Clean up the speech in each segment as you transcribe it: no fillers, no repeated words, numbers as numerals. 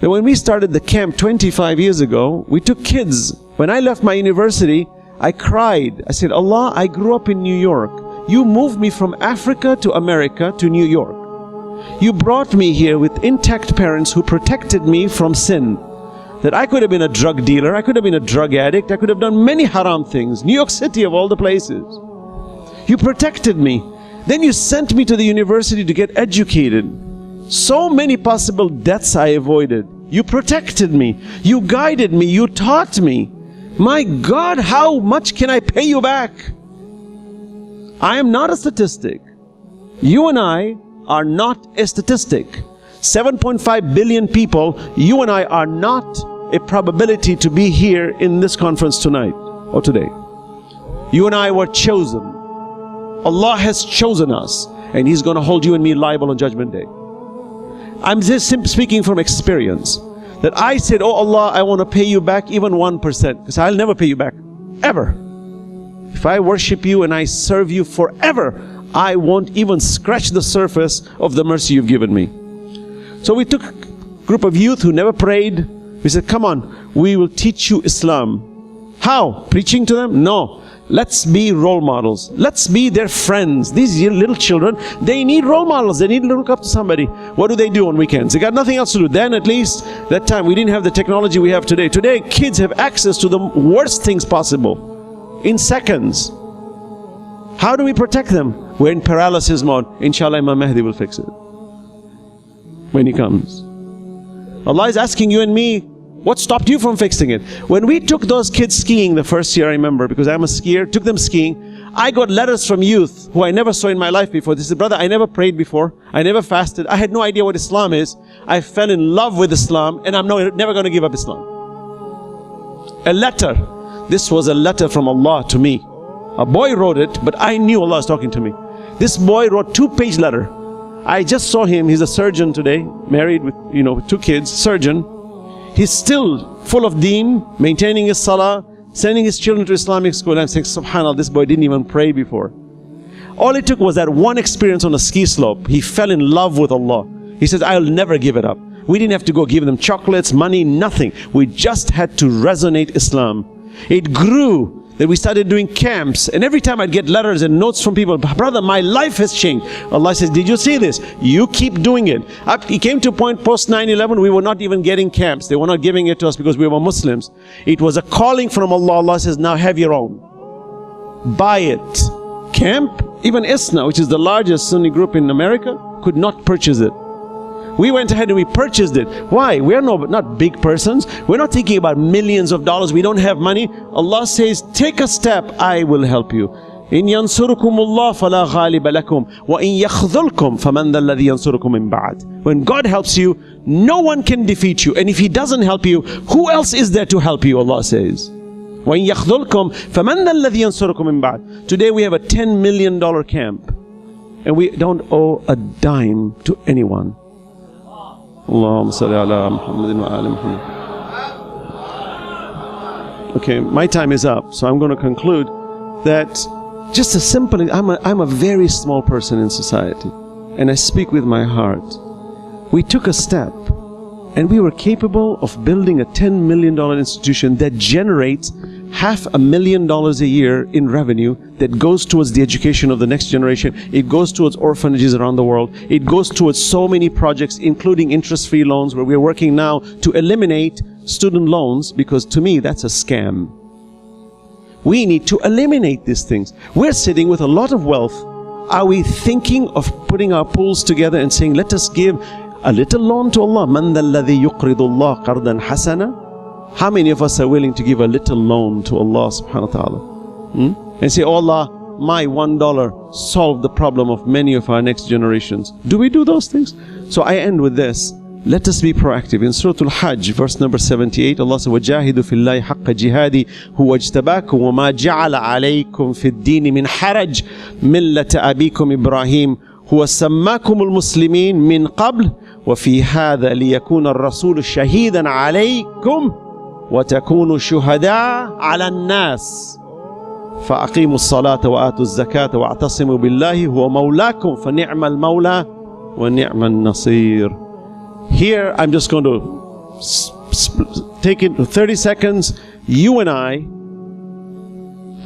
And when we started the camp 25 years ago, we took kids. When I left my university, I cried. I said, Allah, I grew up in New York. You moved me from Africa to America to New York. You brought me here with intact parents who protected me from sin. That I could have been a drug dealer, I could have been a drug addict, I could have done many haram things. New York City of all the places. You protected me. Then you sent me to the university to get educated. So many possible deaths I avoided. You protected me. You guided me. You taught me. My God, how much can I pay you back? I am not a statistic. You and I are not a statistic. 7.5 billion people, you and I are not a probability to be here in this conference tonight or today. You and I were chosen. Allah has chosen us, and He's going to hold you and me liable on Judgment Day. I'm just speaking from experience. That I said, oh Allah, I want to pay you back even 1%, because I'll never pay you back, ever. If I worship you and I serve you forever, I won't even scratch the surface of the mercy you've given me. So we took a group of youth who never prayed. We said, come on, we will teach you Islam. How? Preaching to them? No. Let's be role models. Let's be their friends. These little children, they need role models. They need to look up to somebody. What do they do on weekends? They got nothing else to do. Then at least, that time, we didn't have the technology we have today. Today, kids have access to the worst things possible in seconds. How do we protect them? We're in paralysis mode. Inshallah, Imam Mahdi will fix it when he comes. Allah is asking you and me, what stopped you from fixing it? When we took those kids skiing the first year, I remember, because I'm a skier, took them skiing, I got letters from youth who I never saw in my life before. They said, brother, I never prayed before. I never fasted. I had no idea what Islam is. I fell in love with Islam, and I'm never going to give up Islam. A letter. This was a letter from Allah to me. A boy wrote it, but I knew Allah was talking to me. This boy wrote 2-page letter. I just saw him. He's a surgeon today, married with, with 2 kids, surgeon. He's still full of deen, maintaining his salah, sending his children to Islamic school. I'm saying, subhanAllah, this boy didn't even pray before. All it took was that one experience on a ski slope. He fell in love with Allah. He says, I'll never give it up. We didn't have to go give them chocolates, money, nothing. We just had to resonate Islam. It grew. That we started doing camps, and every time I'd get letters and notes from people, brother, my life has changed. Allah says, did you see this? You keep doing it. It came to a point post 9/11, we were not even getting camps. They were not giving it to us because we were Muslims. It was a calling from Allah. Allah says, now have your own. Buy it. Camp, even ISNA, which is the largest Sunni group in America, could not purchase it. We went ahead and we purchased it. Why? We are not big persons. We're not thinking about millions of dollars. We don't have money. Allah says, take a step, I will help you. إِن يَنْصُرُكُمُ اللَّهُ فَلَا غَالِبَ لَكُمْ وَإِن يَخْذُلْكُمْ فَمَنْ ذَا الَّذِي يَنْصُرُكُمْ مِنْ بَعْدِ. When God helps you, no one can defeat you. And if He doesn't help you, who else is there to help you? Allah says. وَإِن يَخْذُلْكُمْ فَمَنْ ذَا الَّذِي يَنْصُرُكُمْ مِنْ بَعْدِ. Today we have a $10 million camp. And we don't owe a dime to anyone. Allahumma salli ala Muhammadin wa ala Muhammad. Okay, my time is up, so I'm going to conclude that just a simple, I'm a very small person in society, and I speak with my heart. We took a step, and we were capable of building a $10 million institution that generates $500,000 a year in revenue that goes towards the education of the next generation. It goes towards orphanages around the world. It goes towards so many projects, including interest-free loans, where we're working now to eliminate student loans, because to me that's a scam. We need to eliminate these things. We're sitting with a lot of wealth. Are we thinking of putting our pools together and saying, let us give a little loan to Allah? مَنْ ذَا الَّذِي يُقْرِضُ اللَّهَ قَرْضًا حَسَنًا. How many of us are willing to give a little loan to Allah subhanahu wa ta'ala? And say, oh Allah, my $1 solved the problem of many of our next generations. Do we do those things? So I end with this. Let us be proactive. In Surah Al-Hajj, verse number 78, Allah says, وَجَاهِدُوا فِي اللَّهِ حَقَّ جِهَادِ هُوَ اجْتَبَاكُمْ وَمَا جَعَلَ عَلَيْكُمْ فِي الدِّينِ مِنْ حَرَجٍ مِلَّةَ أَبِيكُمْ إِبْرَاهِيمَ هُوَ سَمَّاكُمُ الْمُسْلِمِينَ مِنْ قَبْلِ وَفِي هَذَا لِيَكُونَ الرَّسُولُ شَهِيدًا عَلَيْكُمْ وَتَكُونُوا شُهَدَاءَ عَلَى النَّاسِ فَأَقِيمُوا الصَّلَاةَ وَآتُوا الزَّكَاةَ وَاعْتَصِمُوا بِاللَّهِ هُوَ مَوْلَاكُمْ فَنِعْمَ الْمَوْلَى وَنِعْمَ النَّصِيرُ. Here, I'm just going to take it to 30 seconds. You and I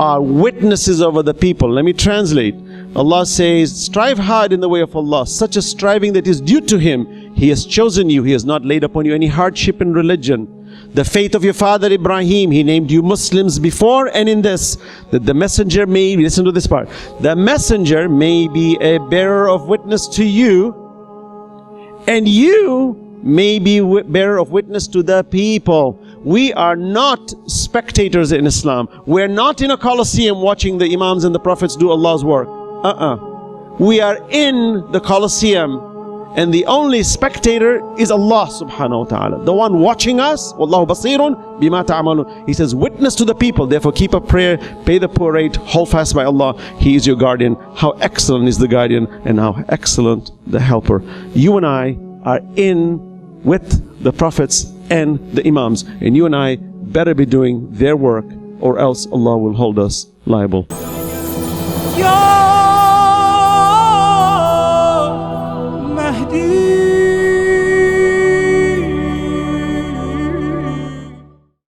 are witnesses over the people. Let me translate. Allah says, strive hard in the way of Allah, such a striving that is due to Him. He has chosen you. He has not laid upon you any hardship in religion. The faith of your father Ibrahim, He named you Muslims before and in this, that the messenger may, listen to this part, the messenger may be a bearer of witness to you, and you may be bearer of witness to the people. We are not spectators in Islam. We're not in a coliseum watching the Imams and the Prophets do Allah's work. We are in the coliseum, and the only spectator is Allah subhanahu wa ta'ala. The one watching us, Wallahu basirun bima ta'amalun. He says, witness to the people. Therefore keep up prayer, pay the poor rate, hold fast by Allah. He is your guardian. How excellent is the guardian, and how excellent the helper. You and I are in with the Prophets and the Imams, and you and I better be doing their work, or else Allah will hold us liable.